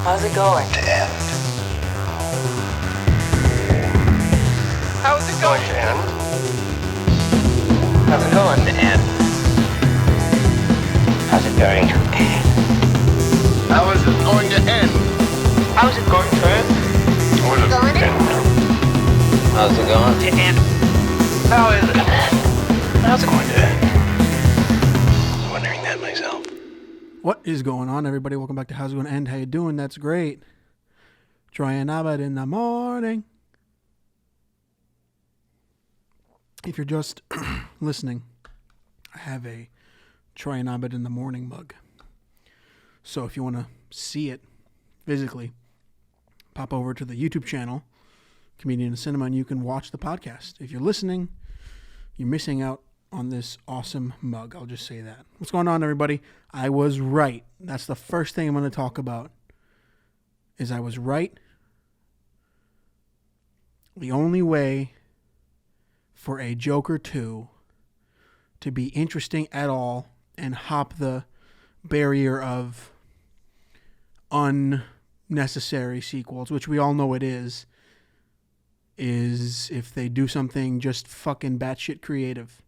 How's it going? To end. How's it going? To end. How's it going? To end. How's it going? To end. How is it going to end? How's it going to end? How's it going to end? How's it going to end? How is it? How's it going to end? I was wondering that myself. What is going on, everybody? Welcome back to How's It Gonna End? How you doing? That's great. Troy and Abed in the morning. If you're just listening, I have a Troy and Abed in the morning mug. So if you want to see it physically, pop over to the YouTube channel, Comedian in Cinema, and you can watch the podcast. If you're listening, you're missing out on this awesome mug. I'll just say that. What's going on, everybody? I was right. That's the first thing I'm going to talk about, is I was right. The only way for a Joker 2 to be interesting at all and hop the barrier of unnecessary sequels, which we all know it is if they do something just fucking batshit creative.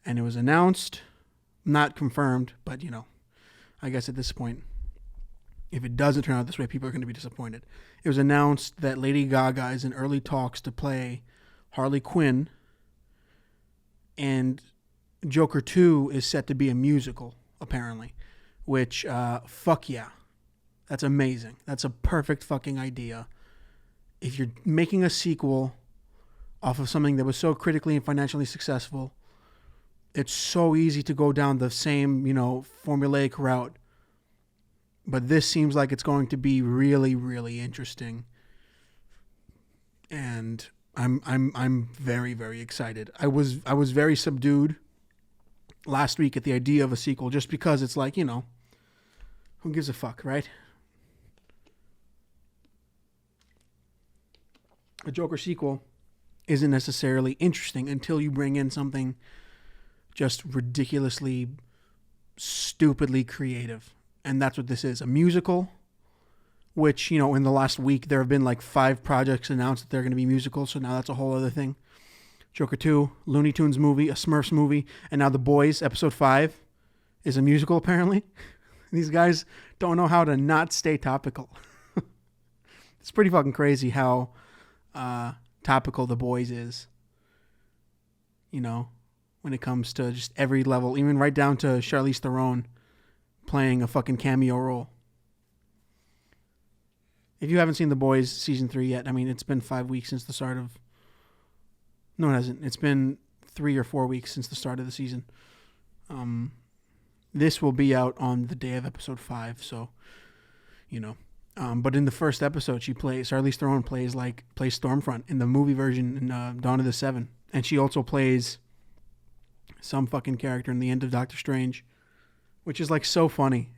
And it was announced, not confirmed, but, you know, I guess at this point, if it doesn't turn out this way, people are going to be disappointed. It was announced that Lady Gaga is in early talks to play Harley Quinn, and Joker 2 is set to be a musical, apparently, which, fuck yeah. That's amazing. That's a perfect fucking idea. If you're making a sequel off of something that was so critically and financially successful, it's so easy to go down the same, formulaic route. But this seems like it's going to be really, really interesting. And I'm very, very excited. I was very subdued last week at the idea of a sequel, just because it's like, who gives a fuck, right? A Joker sequel isn't necessarily interesting until you bring in something just ridiculously, stupidly creative. And that's what this is. A musical, which, in the last week, there have been like 5 projects announced that they're going to be musicals. So now that's a whole other thing. Joker 2, Looney Tunes movie, a Smurfs movie, and now The Boys, episode 5, is a musical, apparently. These guys don't know how to not stay topical. It's pretty fucking crazy how topical The Boys is. When it comes to just every level, even right down to Charlize Theron playing a fucking cameo role. If you haven't seen The Boys season 3 yet, it's been 5 weeks since the start of... No, it hasn't. It's been 3 or 4 weeks since the start of the season. This will be out on the day of episode 5, so, but in the first episode, Charlize Theron plays Stormfront in the movie version in Dawn of the Seven. And she also plays some fucking character in the end of Doctor Strange, which is like so funny.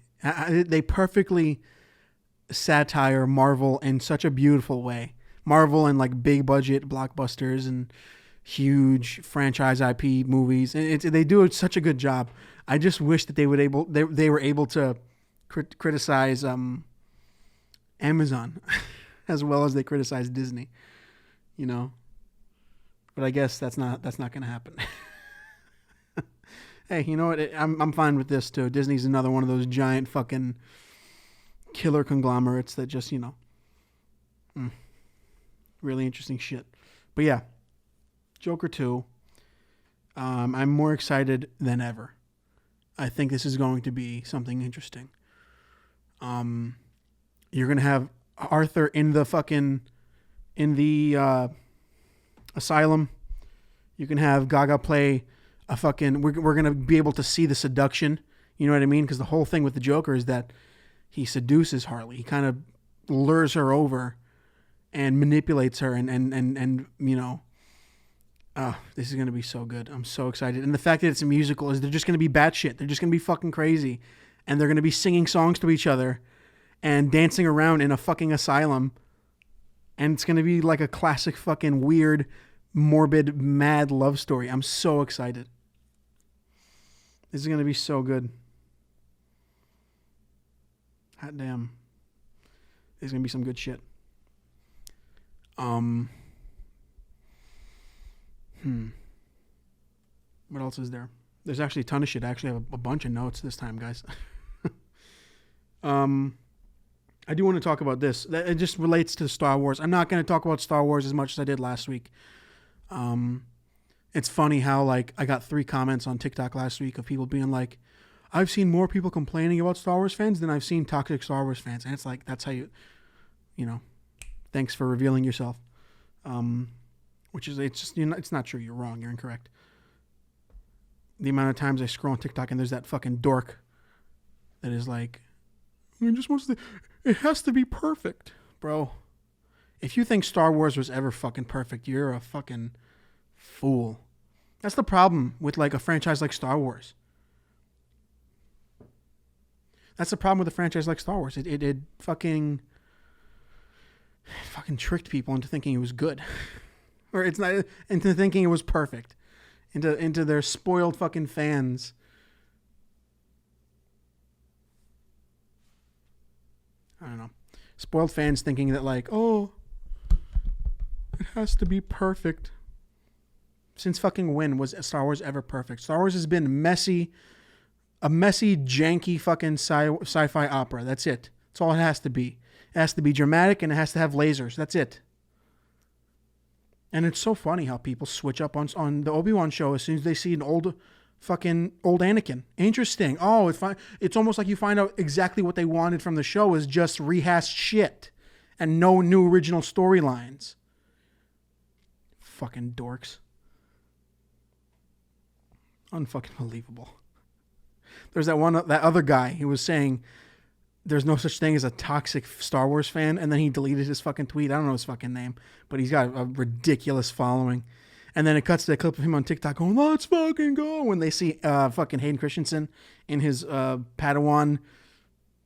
They perfectly satire Marvel in such a beautiful way. Marvel and like big budget blockbusters and huge franchise IP movies, and they do such a good job. I just wish that they were able to criticize Amazon as well as they criticize Disney, But I guess that's not going to happen. Hey, you know what? I'm fine with this too. Disney's another one of those giant fucking killer conglomerates that just, really interesting shit. But yeah, Joker 2. I'm more excited than ever. I think this is going to be something interesting. You're gonna have Arthur in the asylum. You can have Gaga play a fucking... We're going to be able to see the seduction. You know what I mean? Because the whole thing with the Joker is that he seduces Harley. He kind of lures her over and manipulates her and this is going to be so good. I'm so excited. And the fact that it's a musical is they're just going to be batshit. They're just going to be fucking crazy. And they're going to be singing songs to each other and dancing around in a fucking asylum. And it's going to be like a classic fucking weird, morbid, mad love story. I'm so excited. This is going to be so good. Hot damn. There's gonna be some good shit. What else is there? There's actually a ton of shit. I actually have a bunch of notes this time, guys. I do want to talk about this. It just relates to Star Wars. I'm not going to talk about Star Wars as much as I did last week. It's funny how, like, I got 3 comments on TikTok last week of people being like, I've seen more people complaining about Star Wars fans than I've seen toxic Star Wars fans. And it's like, that's how you know, thanks for revealing yourself. Which is, it's just, it's not true. You're wrong. You're incorrect. The amount of times I scroll on TikTok and there's that fucking dork that is like, it has to be perfect, bro. If you think Star Wars was ever fucking perfect, you're a fucking fool. That's the problem with like a franchise like Star Wars. That's the problem with a franchise like Star Wars. It fucking tricked people into thinking it was good. Or it's not into thinking it was perfect. Into their spoiled fucking fans. I don't know. Spoiled fans thinking that like, oh, it has to be perfect. Since fucking when was Star Wars ever perfect? Star Wars has been messy, a messy, janky fucking sci-fi opera. That's it. That's all it has to be. It has to be dramatic and it has to have lasers. That's it. And it's so funny how people switch up on the Obi-Wan show as soon as they see an old Anakin. Interesting. Oh, it's almost like you find out exactly what they wanted from the show is just rehashed shit and no new original storylines. Fucking dorks. Unfucking believable. There's that other guy who was saying there's no such thing as a toxic Star Wars fan, and then he deleted his fucking tweet. I don't know his fucking name, but he's got a ridiculous following. And then it cuts to a clip of him on TikTok going, let's fucking go, when they see fucking Hayden Christensen in his Padawan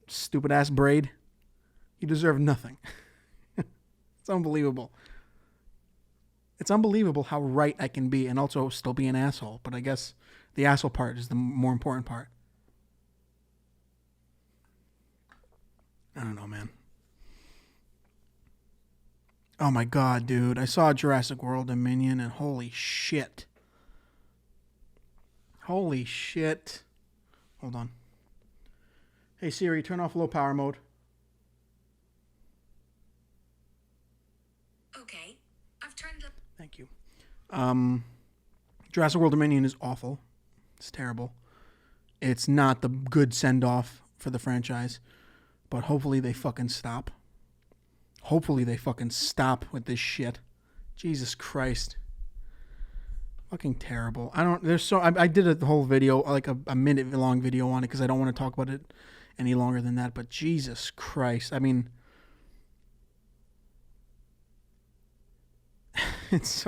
stupid-ass braid. You deserve nothing. It's unbelievable. It's unbelievable how right I can be and also still be an asshole. But I guess the asshole part is the more important part. I don't know, man. Oh my god, dude. I saw Jurassic World Dominion and holy shit. Holy shit. Hold on. Hey Siri, turn off low power mode. Okay. I've turned up. Thank you. Jurassic World Dominion is awful. It's terrible. It's not the good send-off for the franchise. But hopefully they fucking stop. Hopefully they fucking stop with this shit. Jesus Christ. Fucking terrible. I did a whole video, like a minute long video on it because I don't want to talk about it any longer than that. But Jesus Christ. I mean, it's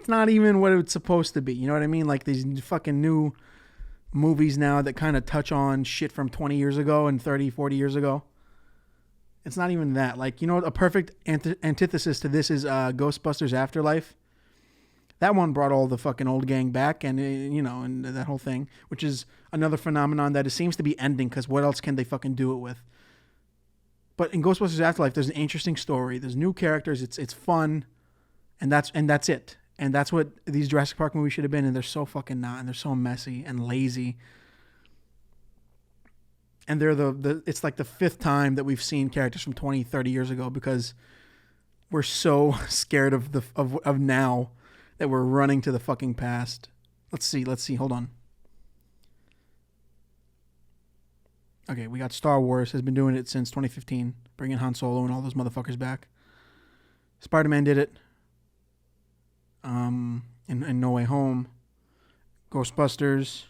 not even what it's supposed to be. You know what I mean? Like these fucking new movies now that kind of touch on shit from 20 years ago and 30, 40 years ago. It's not even that. Like, a perfect antithesis to this is Ghostbusters Afterlife. That one brought all the fucking old gang back and, and that whole thing, which is another phenomenon that it seems to be ending because what else can they fucking do it with? But in Ghostbusters Afterlife, there's an interesting story. There's new characters. It's fun. And that's it. And that's what these Jurassic Park movies should have been, and they're so fucking not, and they're so messy and lazy. And they're it's like the 5th time that we've seen characters from 20, 30 years ago because we're so scared of now that we're running to the fucking past. Let's see, hold on. Okay, we got Star Wars, has been doing it since 2015, bringing Han Solo and all those motherfuckers back. Spider-Man did it. In No Way Home, Ghostbusters,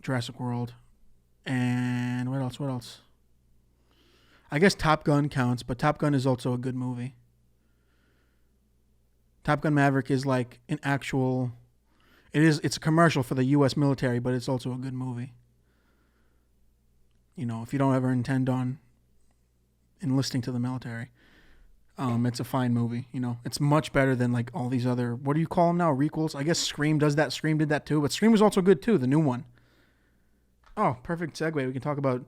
Jurassic World, and what else? I guess Top Gun counts, but Top Gun is also a good movie. Top Gun Maverick is like an actual... It's a commercial for the U.S. military, but it's also a good movie. If you don't ever intend on enlisting to the military... it's a fine movie, It's much better than like all these other, what do you call them now, requels? I guess Scream does that. Scream did that too, but Scream was also good too, the new one. Oh, perfect segue. We can talk about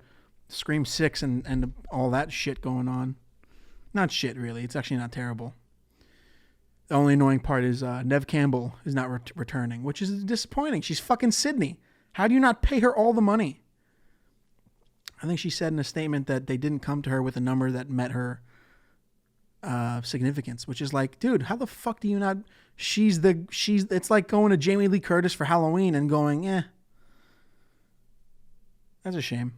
Scream 6 and all that shit going on. Not shit, really. It's actually not terrible. The only annoying part is Neve Campbell is not returning, which is disappointing. She's fucking Sydney. How do you not pay her all the money? I think she said in a statement that they didn't come to her with a number that met her significance, which is like, dude, how the fuck do you not... It's like going to Jamie Lee Curtis for Halloween and going, that's a shame.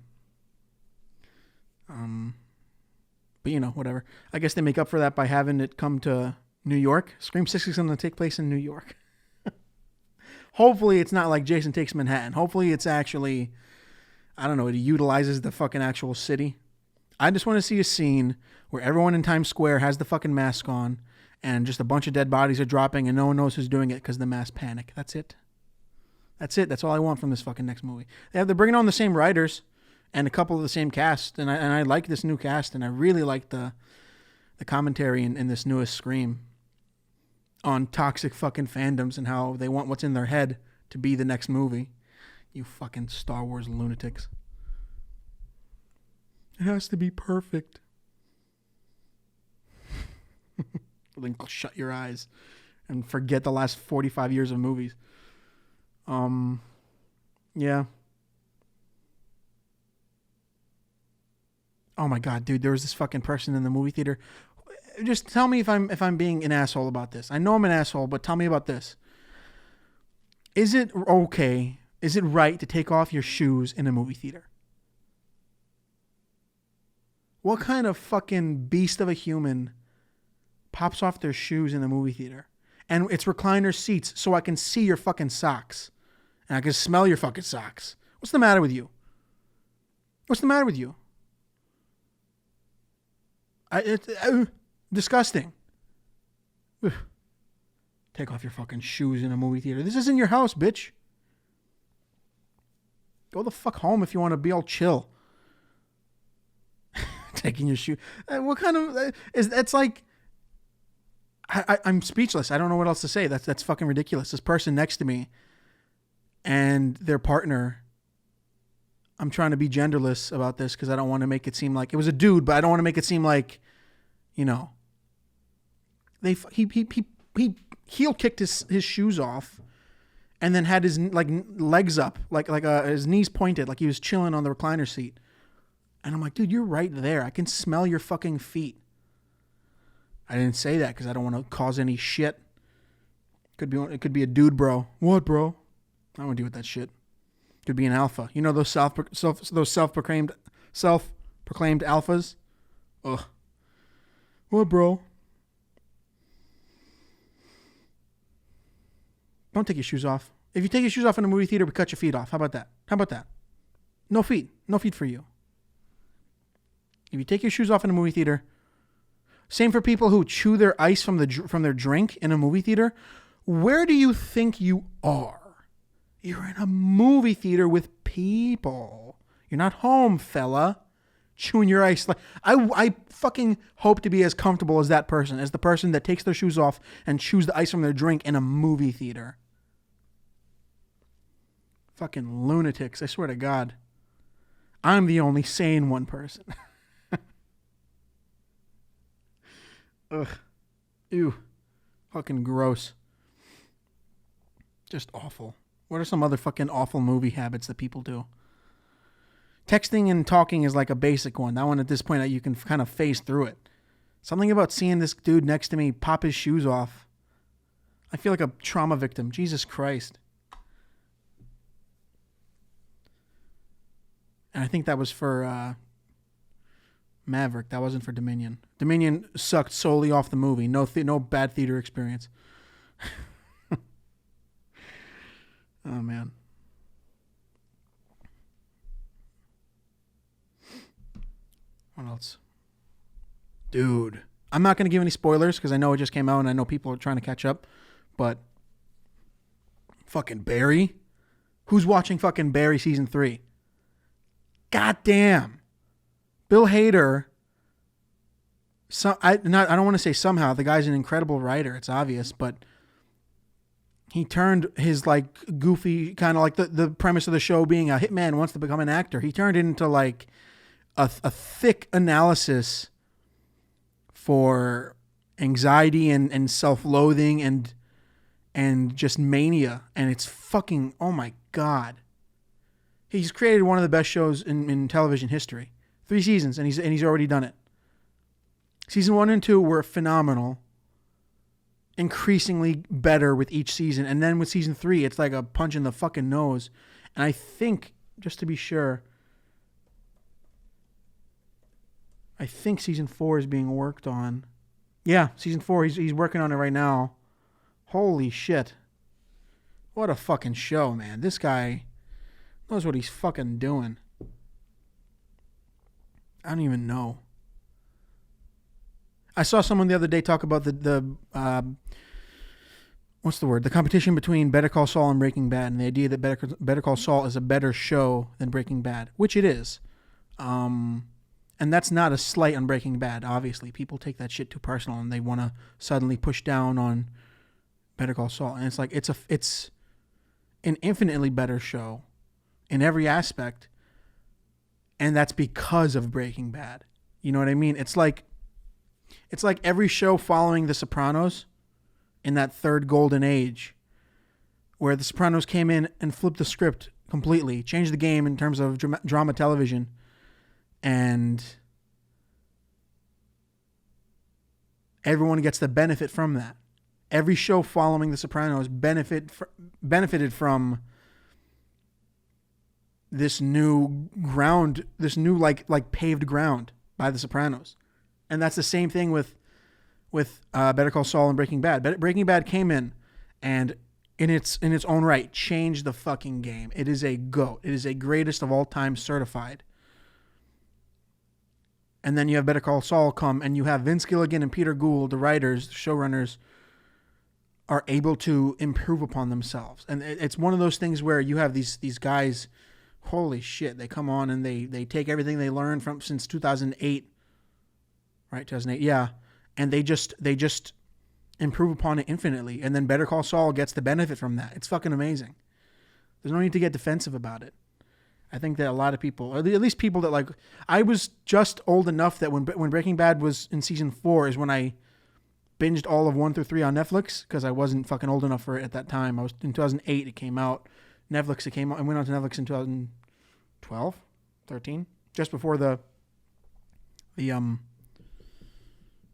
But you know, whatever. I guess they make up for that by having it come to New York. Scream 6 is going to take place in New York. Hopefully it's not like Jason Takes Manhattan. Hopefully it's actually, I don't know, it utilizes the fucking actual city. I just want to see a scene where everyone in Times Square has the fucking mask on and just a bunch of dead bodies are dropping and no one knows who's doing it because of the mass panic. That's it. That's it. That's all I want from this fucking next movie. They're bringing on the same writers and a couple of the same cast, and I like this new cast, and I really like the commentary in this newest Scream on toxic fucking fandoms and how they want what's in their head to be the next movie. You fucking Star Wars lunatics. It has to be perfect. Then shut your eyes and forget the last 45 years of movies. Yeah. Oh my God, dude, there was this fucking person in the movie theater. Just tell me if I'm being an asshole about this. I know I'm an asshole, but tell me about this. Is it okay? Is it right to take off your shoes in a movie theater? What kind of fucking beast of a human pops off their shoes in the movie theater? And it's recliner seats so I can see your fucking socks. And I can smell your fucking socks. What's the matter with you? What's the matter with you? Disgusting. Ugh. Take off your fucking shoes in a movie theater. This isn't your house, bitch. Go the fuck home if you want to be all chill. Taking your shoe. What kind of... That's like... I'm speechless. I don't know what else to say. That's fucking ridiculous. This person next to me and their partner... I'm trying to be genderless about this because I don't want to make it seem like... It was a dude, but I don't want to make it seem like, you know... He heel kicked his shoes off and then had his like legs up, like his knees pointed, like he was chilling on the recliner seat. And I'm like, dude, you're right there. I can smell your fucking feet. I didn't say that because I don't want to cause any shit. It could be a dude, bro. What, bro? I don't want to deal with that shit. Could be an alpha. You know those self-proclaimed alphas? Ugh. What, bro? Don't take your shoes off. If you take your shoes off in a movie theater, we cut your feet off. How about that? No feet. No feet for you. If you take your shoes off in a movie theater, same for people who chew their ice from their drink in a movie theater. Where do you think you are? You're in a movie theater with people. You're not home, fella. Chewing your ice. I fucking hope to be as comfortable as that person, as the person that takes their shoes off and chews the ice from their drink in a movie theater. Fucking lunatics, I swear to God. I'm the only sane one person. Ugh. Ew. Fucking gross. Just awful. What are some other fucking awful movie habits that people do? Texting and talking is like a basic one. That one at this point, you can kind of phase through it. Something about seeing this dude next to me pop his shoes off. I feel like a trauma victim. Jesus Christ. And I think that was for Maverick. That wasn't for Dominion. Dominion sucked solely off the movie. No bad theater experience. Oh, man. What else? Dude. I'm not going to give any spoilers because I know it just came out and I know people are trying to catch up. But fucking Barry? Who's watching fucking Barry season 3? God damn. Bill Hader. I don't want to say somehow. The guy's an incredible writer. It's obvious. But he turned his like goofy kind of like the premise of the show being a hitman wants to become an actor. He turned it into like a thick analysis for anxiety and self-loathing and just mania. And it's fucking, oh my God. He's created one of the best shows in television history. 3 seasons, and he's already done it. Season 1 and 2 were phenomenal. Increasingly better with each season. And then with season 3, it's like a punch in the fucking nose. And I think, just to be sure, I think season 4 is being worked on. Yeah, season 4, he's working on it right now. Holy shit. What a fucking show, man. This guy knows what he's fucking doing. I don't even know. I saw someone the other day talk about the what's the word? The competition between Better Call Saul and Breaking Bad, and the idea that Better Call Saul is a better show than Breaking Bad, which it is. And that's not a slight on Breaking Bad. Obviously, people take that shit too personal, and they want to suddenly push down on Better Call Saul. And it's like it's an infinitely better show in every aspect, and that's because of Breaking Bad. You know what I mean? It's like every show following The Sopranos in that third golden age, where The Sopranos came in and flipped the script completely, changed the game in terms of drama television, and everyone gets the benefit from that. Every show following The Sopranos benefited from this new ground, this new like paved ground by The Sopranos. And that's the same thing with Better Call Saul and Breaking Bad. Breaking Bad came in and in its own right changed the fucking game. It is a GOAT. It is a greatest of all time certified. And then you have Better Call Saul come, and you have Vince Gilligan and Peter Gould, the writers, the showrunners, are able to improve upon themselves. And it's one of those things where you have these guys, holy shit, they come on and they take everything they learned from since 2008. Right, 2008, yeah. And they just improve upon it infinitely. And then Better Call Saul gets the benefit from that. It's fucking amazing. There's no need to get defensive about it. I think that a lot of people, or at least people that like, I was just old enough that when Breaking Bad was in season 4 is when I binged all of 1 through 3 on Netflix, because I wasn't fucking old enough for it at that time. I was in 2008, it came out. Netflix, it came out. I went on to Netflix in 2012, 13, just before the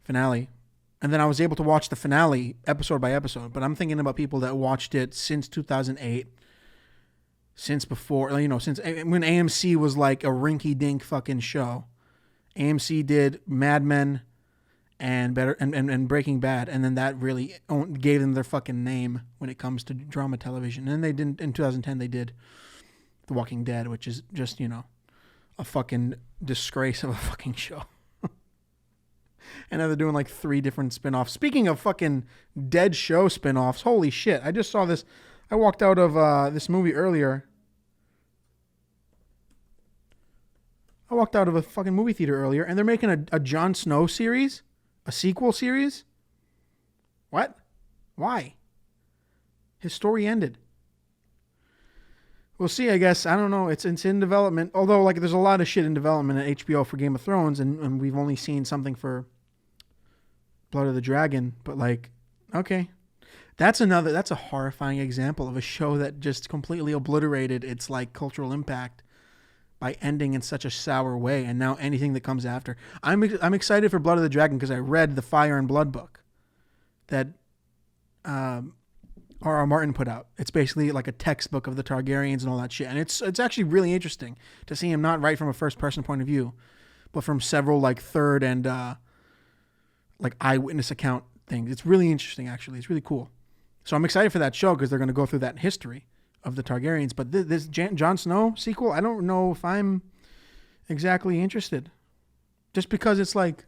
finale. And then I was able to watch the finale episode by episode. But I'm thinking about people that watched it since 2008, since before, since when AMC was like a rinky-dink fucking show. AMC did Mad Men and Breaking Bad, and then that really gave them their fucking name when it comes to drama television. And they didn't, in 2010 they did The Walking Dead, which is just, a fucking disgrace of a fucking show. And now they're doing like 3 different spinoffs. Speaking of fucking dead show spinoffs, holy shit. I just saw this. I walked out of this movie earlier. I walked out of a fucking movie theater earlier, and they're making a Jon Snow series? A sequel series? What? Why? His story ended. We'll see, I guess. I don't know. It's in development. Although, like, there's a lot of shit in development at HBO for Game of Thrones, and we've only seen something for Blood of the Dragon. But, like, okay. That's a horrifying example of a show that just completely obliterated its, like, cultural impact by ending in such a sour way. And now anything that comes after. I'm excited for Blood of the Dragon because I read the Fire and Blood book that R.R. Martin put out. It's basically like a textbook of the Targaryens and all that shit. And it's actually really interesting to see him not write from a first person point of view, but from several like third and like eyewitness account things. It's really interesting, actually. It's really cool. So I'm excited for that show because they're going to go through that history of the Targaryens. But this Jon Snow sequel, I don't know if I'm exactly interested. Just because it's like,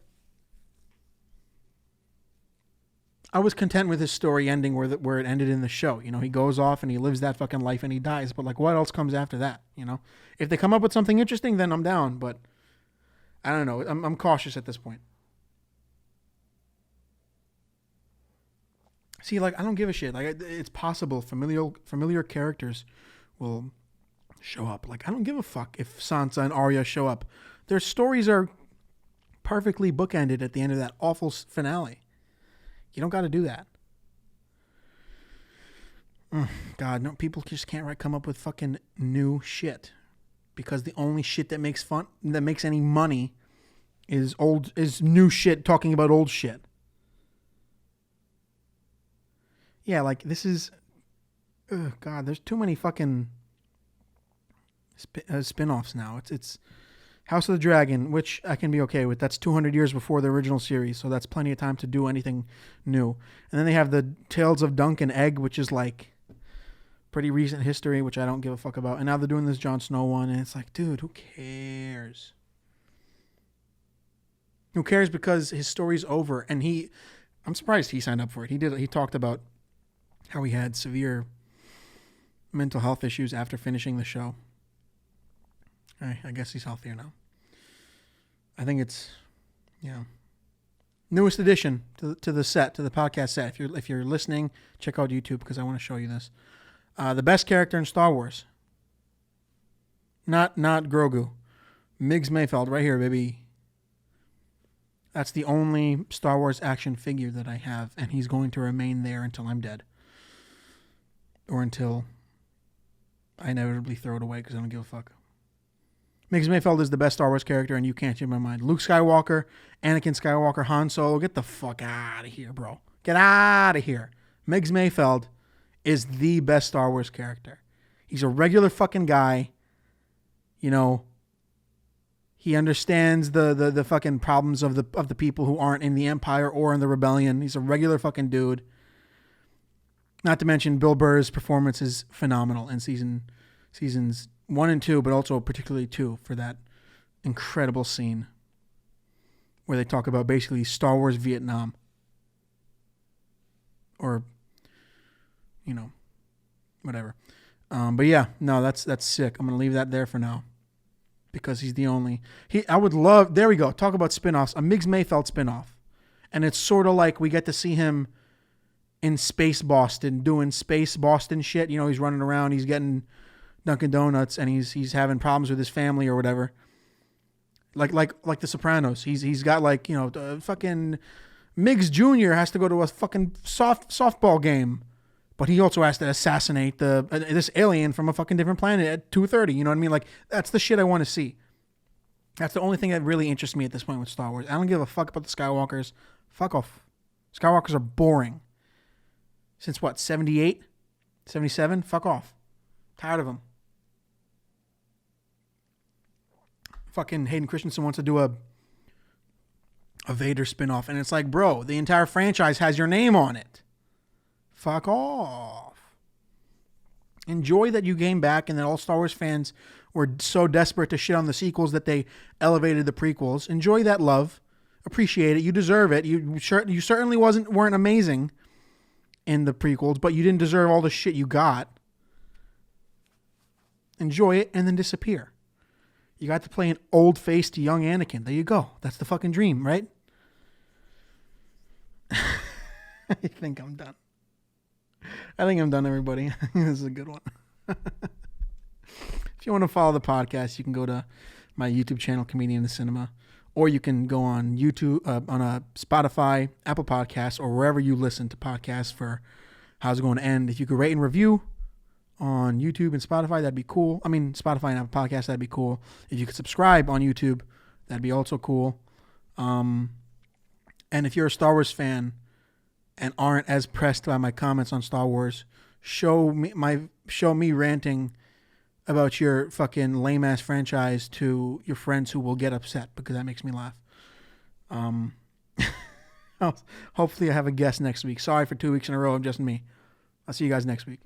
I was content with his story ending where it ended in the show. He goes off and he lives that fucking life and he dies. But like, what else comes after that? If they come up with something interesting, then I'm down. But I don't know. I'm cautious at this point. See, like, I don't give a shit. Like, it's possible familiar characters will show up. Like, I don't give a fuck if Sansa and Arya show up. Their stories are perfectly bookended at the end of that awful finale. You don't got to do that. God, no, people just can't come up with fucking new shit, because the only shit that makes any money is new shit talking about old shit. Yeah, like, this is, God, there's too many fucking spin-offs now. It's House of the Dragon, which I can be okay with. That's 200 years before the original series, so that's plenty of time to do anything new. And then they have the Tales of Dunk and Egg, which is like pretty recent history, which I don't give a fuck about. And now they're doing this Jon Snow one, and it's like, dude, who cares? Who cares? Because his story's over, and I'm surprised he signed up for it. He talked about how he had severe mental health issues after finishing the show. I guess he's healthier now. I think it's, newest addition to the set, to the podcast set. If you're listening, check out YouTube, because I want to show you this. The best character in Star Wars. Not Grogu. Migs Mayfeld, right here, baby. That's the only Star Wars action figure that I have, and he's going to remain there until I'm dead. Or until I inevitably throw it away, because I don't give a fuck. Migs Mayfeld is the best Star Wars character, and you can't change my mind. Luke Skywalker, Anakin Skywalker, Han Solo, get the fuck out of here, bro. Get out of here. Migs Mayfeld is the best Star Wars character. He's a regular fucking guy. You know, he understands the fucking problems of the people who aren't in the Empire or in the Rebellion. He's a regular fucking dude. Not to mention Bill Burr's performance is phenomenal in seasons 1 and 2, but also particularly 2 for that incredible scene where they talk about basically Star Wars Vietnam. Or, whatever. But yeah, no, that's sick. I'm going to leave that there for now, because he's the only. I would love, there we go, talk about spinoffs, a Migs Mayfeld spinoff. And it's sort of like we get to see him in Space Boston, doing Space Boston shit. He's running around, he's getting Dunkin' Donuts, and he's having problems with his family or whatever. Like The Sopranos. He's got fucking Migs Jr. has to go to a fucking softball game, but he also has to assassinate this alien from a fucking different planet at 2:30. You know what I mean? Like, that's the shit I want to see. That's the only thing that really interests me at this point with Star Wars. I don't give a fuck about the Skywalkers. Fuck off. Skywalkers are boring. Since what, 78? 77? Fuck off. Tired of them. Fucking Hayden Christensen wants to do a Vader spinoff, and it's like, bro, the entire franchise has your name on it. Fuck off. Enjoy that you came back and that all Star Wars fans were so desperate to shit on the sequels that they elevated the prequels. Enjoy that love. Appreciate it. You deserve it. You certainly weren't amazing in the prequels, but you didn't deserve all the shit you got. Enjoy it and then disappear. You got to play an old-faced young Anakin. There you go. That's the fucking dream, right? I think I'm done. Everybody. This is a good one. If you want to follow the podcast, you can go to my YouTube channel, Comedian in the Cinema, or you can go on YouTube, on Spotify, Apple Podcasts, or wherever you listen to podcasts for How's It Going to End. If you could rate and review on YouTube and Spotify, that'd be cool. I mean, Spotify and Apple Podcasts, that'd be cool. If you could subscribe on YouTube, that'd be also cool. And if you're a Star Wars fan and aren't as pressed by my comments on Star Wars, show me ranting about your fucking lame ass franchise to your friends who will get upset, because that makes me laugh. Hopefully I have a guest next week. Sorry for 2 weeks in a row of just me. I'll see you guys next week.